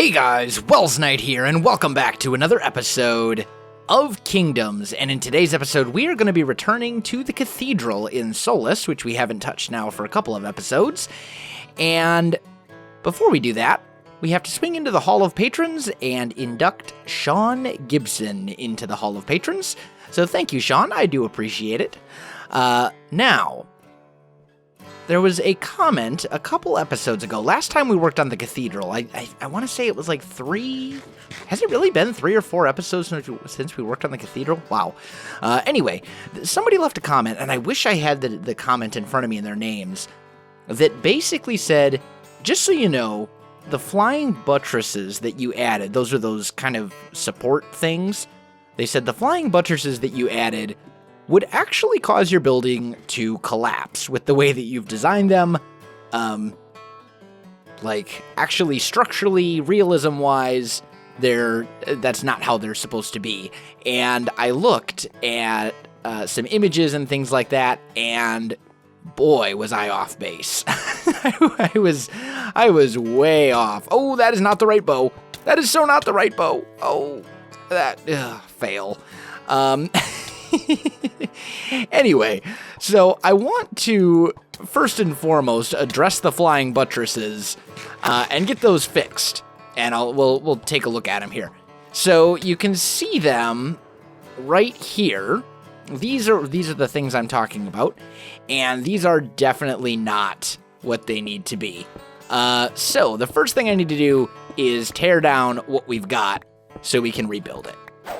Hey guys, Welsknight here, and welcome back to another episode of Kingdoms. And in today's episode, we are going to be returning to the Cathedral in Solus, which we haven't touched now for a couple of episodes. And before we do that, we have to swing into the Hall of Patrons and induct Sean Gibson into the Hall of Patrons. So thank you, Sean. I do appreciate it. Now, there was a comment a couple episodes ago. Last time we worked on the Cathedral, I want to say it was like 3... Has it really been 3 or 4 episodes since we worked on the Cathedral? Wow. Anyway, somebody left a comment, and I wish I had the comment in front of me and their names, that basically said, just so you know, the flying buttresses that you added, those are those kind of support things. They said the flying buttresses that you added would actually cause your building to collapse with the way that you've designed them. Like, actually, structurally, realism-wise, that's not how they're supposed to be. And I looked at some images and things like that, and boy, was I off base. I was way off. Oh, that is not the right bow. That is so not the right bow. Oh, fail. Anyway, so I want to, first and foremost, address the flying buttresses and get those fixed. And we'll take a look at them here. So you can see them right here. These are the things I'm talking about, and these are definitely not what they need to be. So the first thing I need to do is tear down what we've got so we can rebuild it.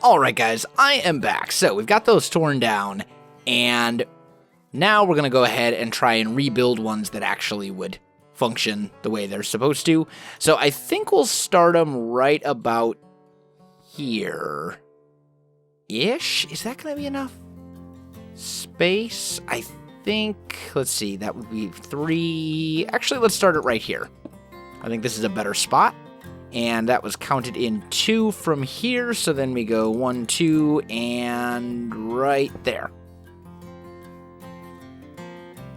Alright guys, I am back. So we've got those torn down, and now we're going to go ahead and try and rebuild ones that actually would function the way they're supposed to. So I think we'll start them right about here-ish. Is that going to be enough space? I think, let's see, that would be 3. Actually, let's start it right here. I think this is a better spot. And that was counted in 2 from here, so then we go 1, 2, and right there.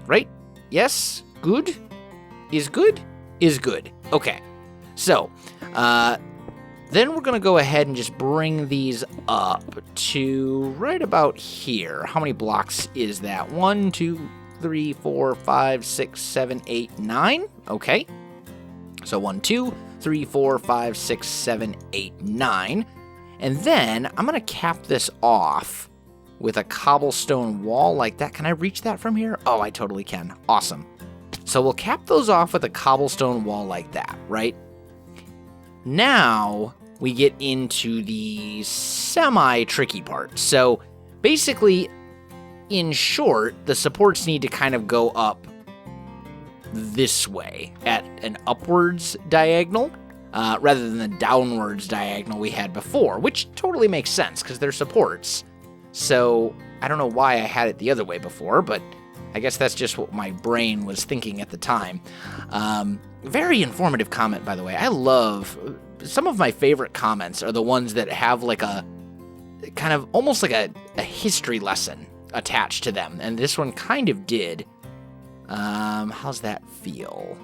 Right? Yes? Good? Is good? Is good. Okay. So, then we're going to go ahead and just bring these up to right about here. How many blocks is that? 1, 2, 3, 4, 5, 6, 7, 8, 9. Okay. So 1, 2, 3, 4, 5, 6, 7, 8, 9. And then I'm going to cap this off with a cobblestone wall like that. Can I reach that from here? Oh, I totally can. Awesome. So we'll cap those off with a cobblestone wall like that, right? Now we get into the semi-tricky part. So basically, in short, the supports need to kind of go up this way at an upwards diagonal rather than the downwards diagonal we had before, which totally makes sense because they're supports. So I don't know why I had it the other way before, but I guess that's just what my brain was thinking at the time. Very informative comment, by the way. I love some of my favorite comments are the ones that have like a kind of almost like a history lesson attached to them, and this one kind of did. How's that feel?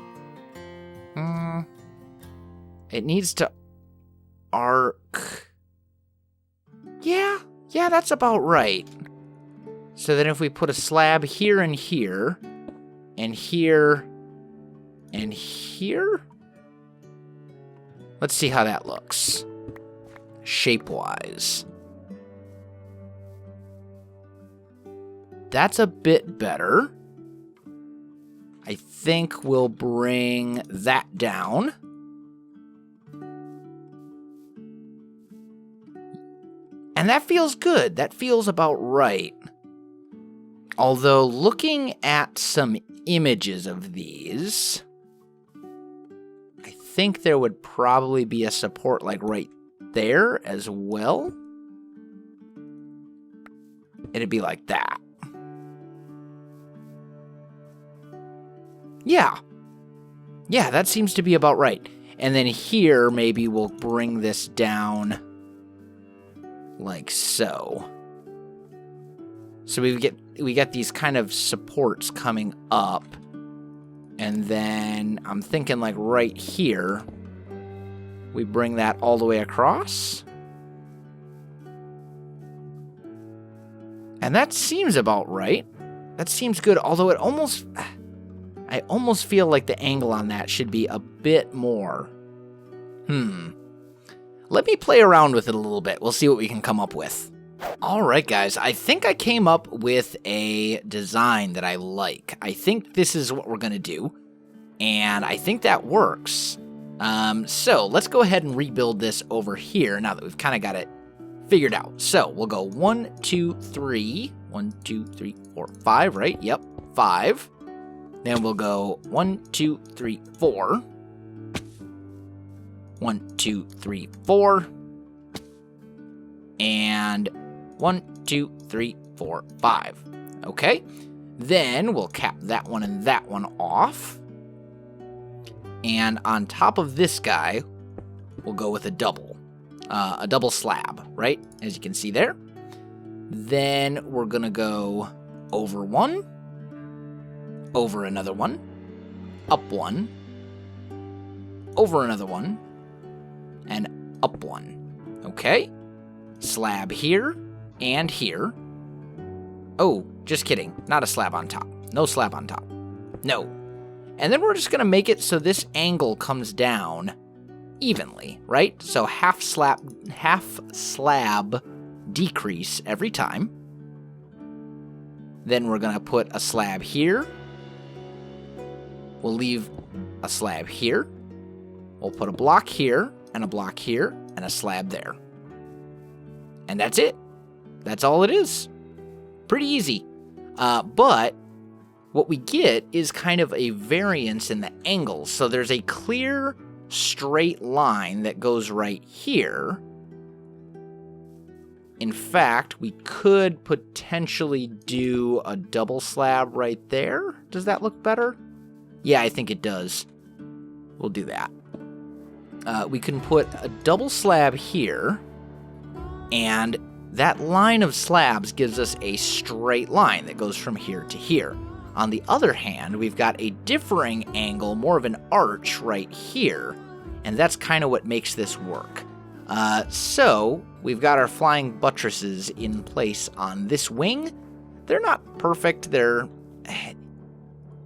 It needs to arc. Yeah, that's about right. So then if we put a slab here and here, and here, and here, let's see how that looks, shape-wise. That's a bit better. I think we'll bring that down. And that feels good. That feels about right. Although, looking at some images of these, I think there would probably be a support like right there as well. It'd be like that. Yeah, that seems to be about right. And then here, maybe we'll bring this down like so. So we get these kind of supports coming up, And then I'm thinking like right here, we bring that all the way across. And that seems about right. That seems good, although I almost feel like the angle on that should be a bit more. Let me play around with it a little bit. We'll see what we can come up with. All right, guys, I think I came up with a design that I like. I think this is what we're going to do, and I think that works. So let's go ahead and rebuild this over here now that we've kind of got it figured out. So we'll go 1, 2, 3. 1, 2, 3, 4, 5, right? Yep, 5. Then we'll go 1, 2, 3, 4. 1, 2, 3, 4. And 1, 2, 3, 4, 5. Okay. Then we'll cap that one and that one off. And on top of this guy, we'll go with a double slab, right? As you can see there. Then we're going to go over one, over another one, up one, over another one, and up one. Okay? Slab here and here. Oh, just kidding. Not a slab on top. No slab on top. No. And then we're just going to make it so this angle comes down evenly, right? So half slab decrease every time. Then we're going to put a slab here. We'll leave a slab here. We'll put a block here, and a block here, and a slab there. And that's it. That's all it is. Pretty easy. But what we get is kind of a variance in the angles. So there's a clear straight line that goes right here. In fact, we could potentially do a double slab right there. Does that look better? Yeah, I think it does. We'll do that. We can put a double slab here, and that line of slabs gives us a straight line that goes from here to here. On the other hand, we've got a differing angle, more of an arch right here, and that's kind of what makes this work. So we've got our flying buttresses in place on this wing. They're not perfect.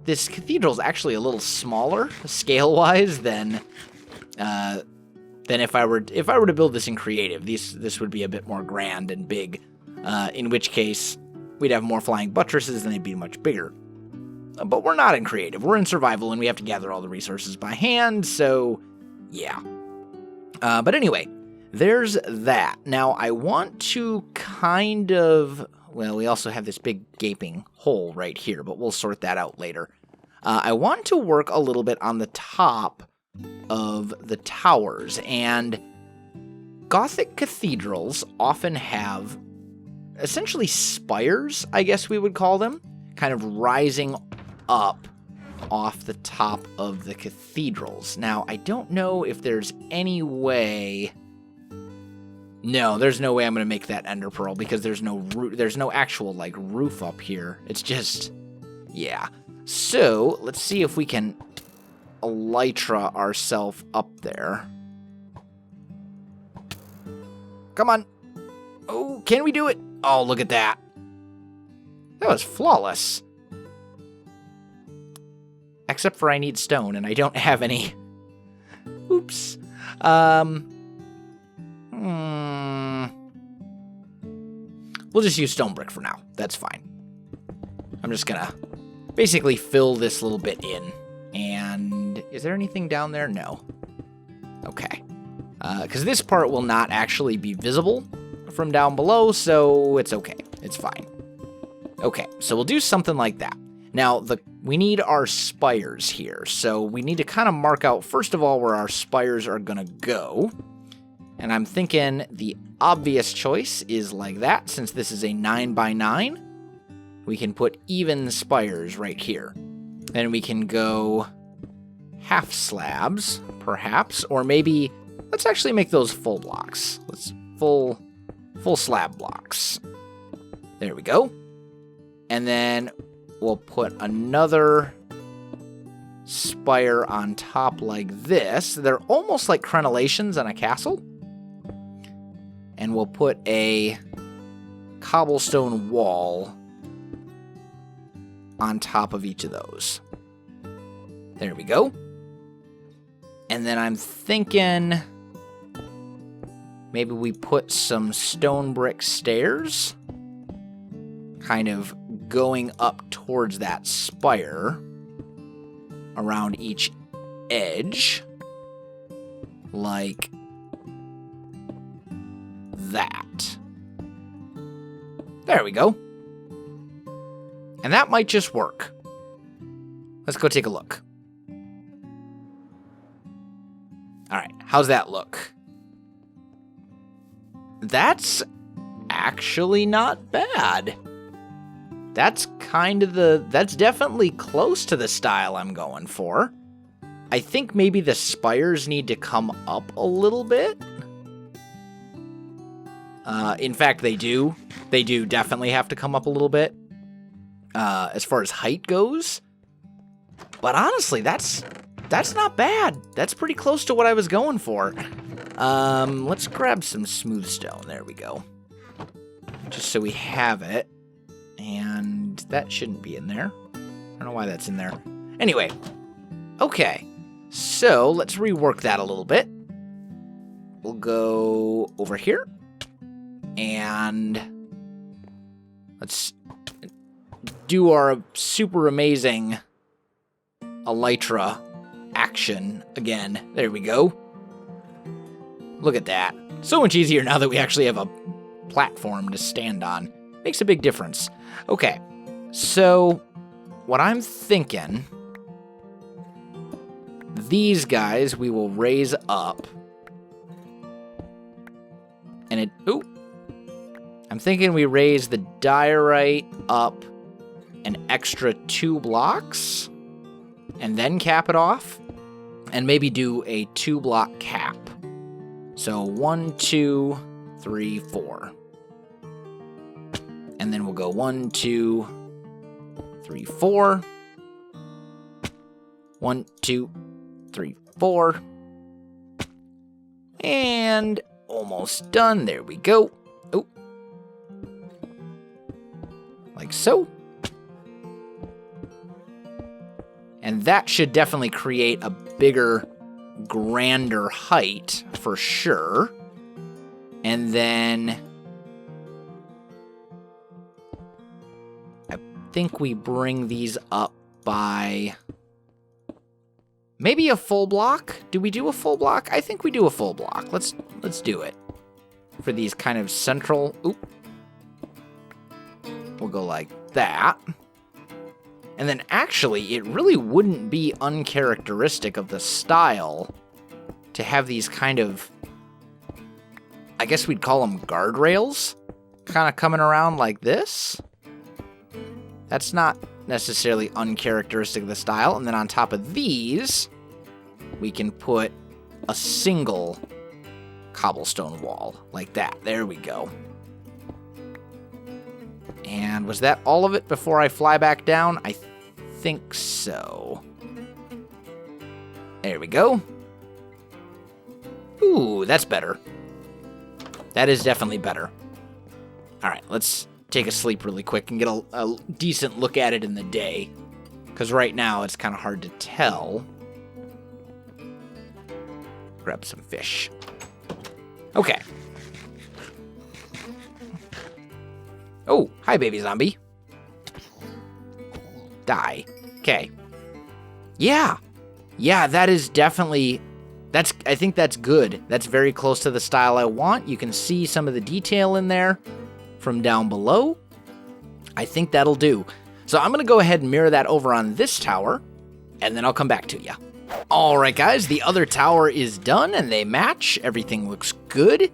This cathedral's actually a little smaller scale-wise than if I were to build this in creative. This would be a bit more grand and big. In which case, we'd have more flying buttresses and they'd be much bigger. But we're not in creative. We're in survival, and we have to gather all the resources by hand. So, yeah. But anyway. There's that. Now, I want to kind of... Well, we also have this big gaping hole right here, but we'll sort that out later. I want to work a little bit on the top of the towers, and Gothic cathedrals often have essentially spires, I guess we would call them, kind of rising up off the top of the cathedrals. Now, I don't know if there's any way... No, there's no way I'm going to make that ender pearl because there's no actual, like, roof up here. It's just, yeah. So, let's see if we can elytra ourselves up there. Come on. Oh, can we do it? Oh, look at that. That was flawless. Except for I need stone, and I don't have any. Oops. We'll just use stone brick for now. That's fine. I'm just gonna basically fill this little bit in. And is there anything down there? No. Okay. Because this part will not actually be visible from down below, so it's okay. It's fine. Okay, so we'll do something like that. Now, we need our spires here. So we need to kind of mark out, first of all, where our spires are gonna go. And I'm thinking the obvious choice is like that. Since this is a 9x9, we can put even spires right here. Then we can go half slabs, perhaps. Or maybe, let's actually make those full blocks. Let's full slab blocks. There we go. And then we'll put another spire on top like this. They're almost like crenellations on a castle. And we'll put a cobblestone wall on top of each of those. There we go. And then I'm thinking maybe we put some stone brick stairs kind of going up towards that spire around each edge like that. There we go. And that might just work. Let's go take a look. All right, how's that look? That's actually not bad. That's that's definitely close to the style I'm going for. I think maybe the spires need to come up a little bit. In fact, they do. They do definitely have to come up a little bit as far as height goes. But honestly, that's not bad. That's pretty close to what I was going for. Let's grab some smooth stone. There we go. Just so we have it. And that shouldn't be in there. I don't know why that's in there. Anyway. Okay. So, let's rework that a little bit. We'll go over here. And let's do our super amazing elytra action again. There we go. Look at that. So much easier now that we actually have a platform to stand on. Makes a big difference. Okay, so what I'm thinking, these guys we will raise up. And I'm thinking we raise the diorite up an extra 2 blocks and then cap it off and maybe do a 2-block cap. So 1, 2, 3, 4. And then we'll go 1, 2, 3, 4. 1, 2, 3, 4. And almost done. There we go. Oh. Like so. And that should definitely create a bigger, grander height for sure. And then I think we bring these up by maybe a full block. Do we do a full block? I think we do a full block. Let's do it for these kind of central. Oop. We'll go like that. And then actually, it really wouldn't be uncharacteristic of the style to have these kind of, I guess we'd call them guardrails, kind of coming around like this. That's not necessarily uncharacteristic of the style. And then on top of these, we can put a single cobblestone wall like that. There we go. And was that all of it before I fly back down? I think so. There we go. Ooh, that's better. That is definitely better. All right, let's take a sleep really quick and get a decent look at it in the day. Because right now it's kind of hard to tell. Grab some fish. Okay. Oh, hi, baby zombie. Die. Okay. Yeah. Yeah, that is definitely... I think that's good. That's very close to the style I want. You can see some of the detail in there from down below. I think that'll do. So I'm going to go ahead and mirror that over on this tower, and then I'll come back to you. All right, guys, the other tower is done, and they match. Everything looks good.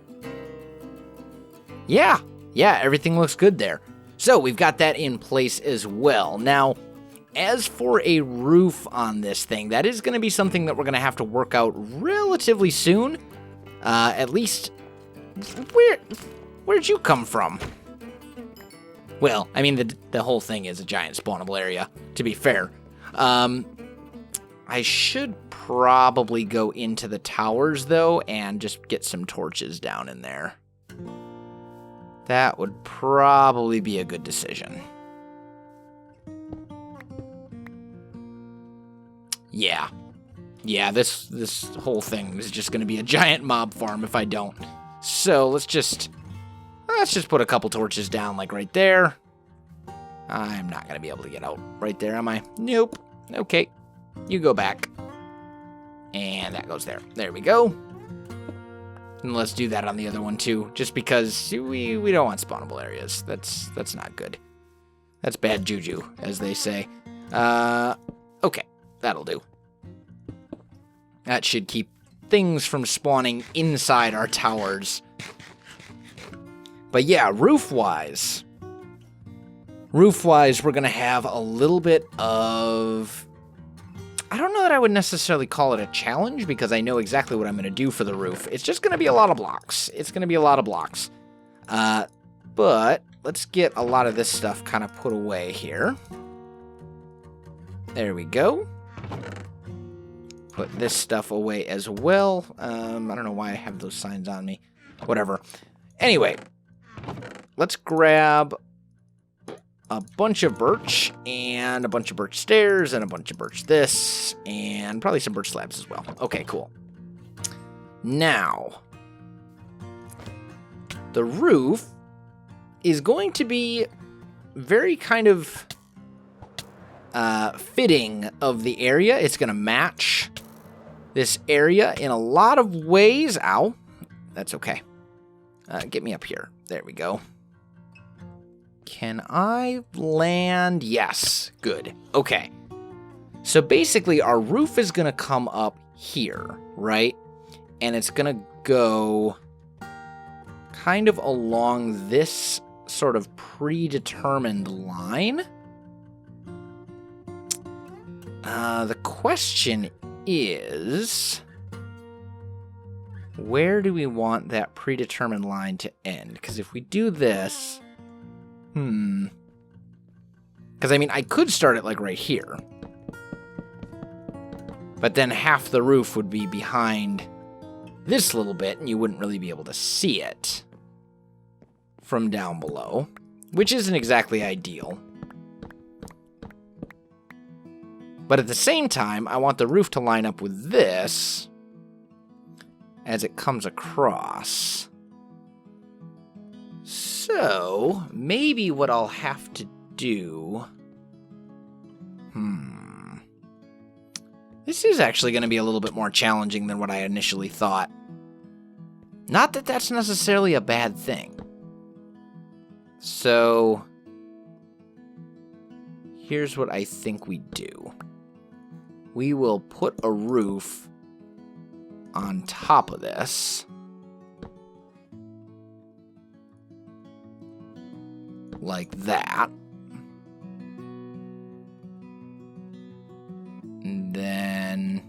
Yeah, everything looks good there. So we've got that in place as well. Now, as for a roof on this thing, that is going to be something that we're going to have to work out relatively soon. At least, where'd you come from? Well, I mean, the whole thing is a giant spawnable area, to be fair. I should probably go into the towers, though, and just get some torches down in there. That would probably be a good decision. Yeah. Yeah, this whole thing is just going to be a giant mob farm if I don't. So let's just put a couple torches down, like right there. I'm not going to be able to get out right there, am I? Nope. Okay. You go back. And that goes there. There we go. And let's do that on the other one too, just because we don't want spawnable areas. That's not good. That's bad juju, as they say. Okay, that'll do. That should keep things from spawning inside our towers. But yeah, roof-wise, we're going to have a little bit of... I don't know that I would necessarily call it a challenge, because I know exactly what I'm going to do for the roof. It's just going to be a lot of blocks. It's going to be a lot of blocks. But let's get a lot of this stuff kind of put away here. There we go. Put this stuff away as well. I don't know why I have those signs on me. Whatever. Anyway, let's grab a bunch of birch and a bunch of birch stairs and a bunch of birch this and probably some birch slabs as well. Okay, cool. Now, the roof is going to be very kind of fitting of the area. It's going to match this area in a lot of ways. Ow. That's okay. Get me up here. There we go. Can I land? Yes. Good. Okay. So basically, our roof is going to come up here, right? And it's going to go kind of along this sort of predetermined line. The question is, where do we want that predetermined line to end? Because if we do this, because I mean, I could start it like right here, but then half the roof would be behind this little bit, and you wouldn't really be able to see it from down below, which isn't exactly ideal. But at the same time, I want the roof to line up with this as it comes across. So, maybe what I'll have to do... This is actually going to be a little bit more challenging than what I initially thought. Not that that's necessarily a bad thing. So, here's what I think we do. We will put a roof on top of this. Like that. And then...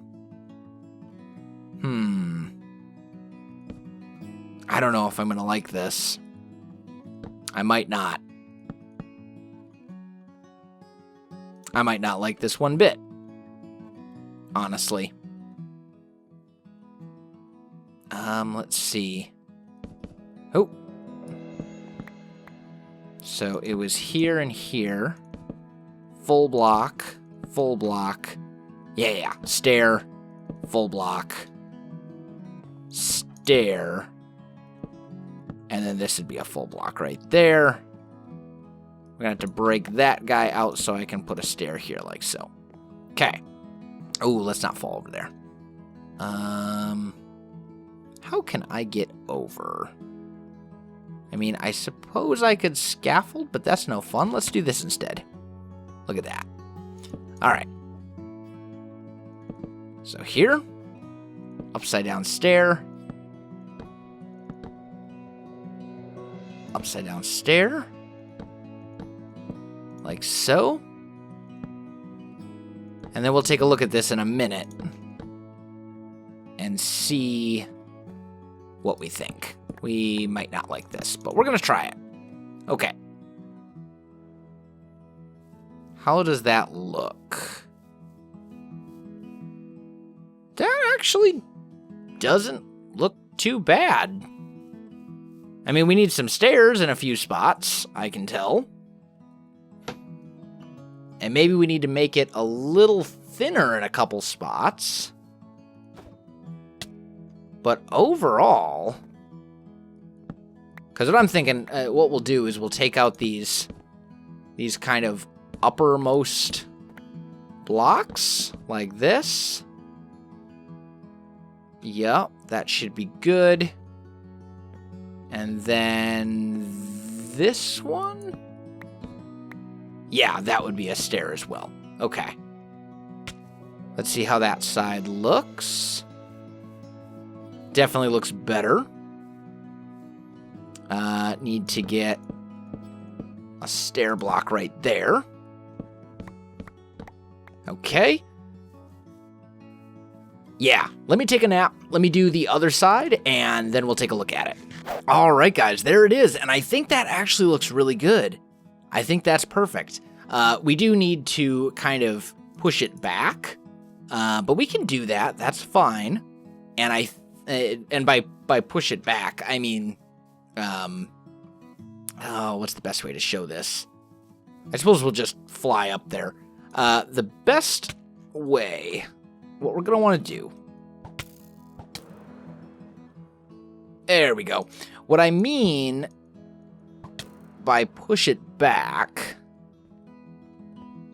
I don't know if I'm going to like this. I might not. I might not like this one bit. Honestly. Let's see. Oh. So it was here and here. Full block. Full block. Yeah. Stair. Full block. Stair. And then this would be a full block right there. We're going to have to break that guy out so I can put a stair here like so. Okay. Oh, let's not fall over there. How can I get over? I mean, I suppose I could scaffold, but that's no fun. Let's do this instead. Look at that. All right. So here, upside down stair. Upside down stair. Like so. And then we'll take a look at this in a minute and see what we think. We might not like this, but we're going to try it. Okay. How does that look? actually doesn't look too bad. I mean, we need some stairs in a few spots, I can tell. And maybe we need to make it a little thinner in a couple spots. But overall, because what I'm thinking, what we'll do is we'll take out these kind of uppermost blocks like this. Yep, that should be good. And then this one? Yeah, that would be a stair as well. Okay. Let's see how that side looks. Definitely looks better. Need to get a stair block right there. Okay. Yeah, let me take a nap. Let me do the other side, and then we'll take a look at it. All right, guys, there it is. And I think that actually looks really good. I think that's perfect. We do need to kind of push it back, but we can do that. That's fine. And and by push it back, I mean, what's the best way to show this? I suppose we'll just fly up there. The best way, what we're going to want to do. There we go. What I mean by push it back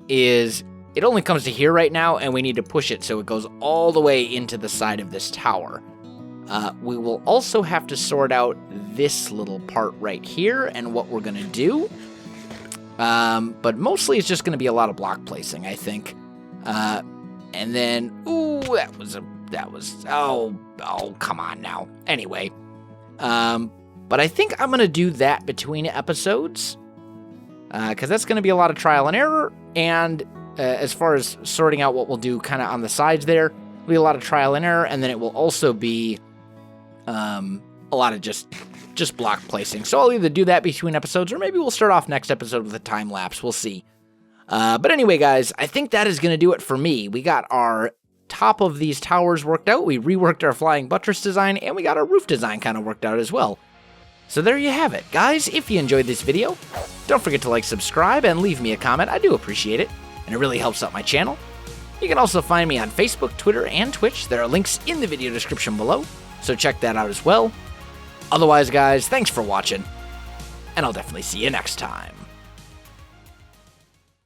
is it only comes to here right now, and we need to push it so it goes all the way into the side of this tower. We will also have to sort out this little part right here and what we're going to do. But mostly it's just going to be a lot of block placing, I think. And then, ooh, oh, come on now. Anyway, but I think I'm going to do that between episodes, because that's going to be a lot of trial and error. And as far as sorting out what we'll do kind of on the sides there, it'll be a lot of trial and error, and then it will also be a lot of just block placing. So I'll either do that between episodes, or maybe we'll start off next episode with a time lapse. We'll see. But anyway, guys, I think that is going to do it for me. We got our top of these towers worked out. We reworked our flying buttress design, and we got our roof design kind of worked out as well. So there you have it. Guys, if you enjoyed this video, don't forget to like, subscribe, and leave me a comment. I do appreciate it, and it really helps out my channel. You can also find me on Facebook, Twitter, and Twitch. There are links in the video description below, so check that out as well. Otherwise, guys, thanks for watching, and I'll definitely see you next time.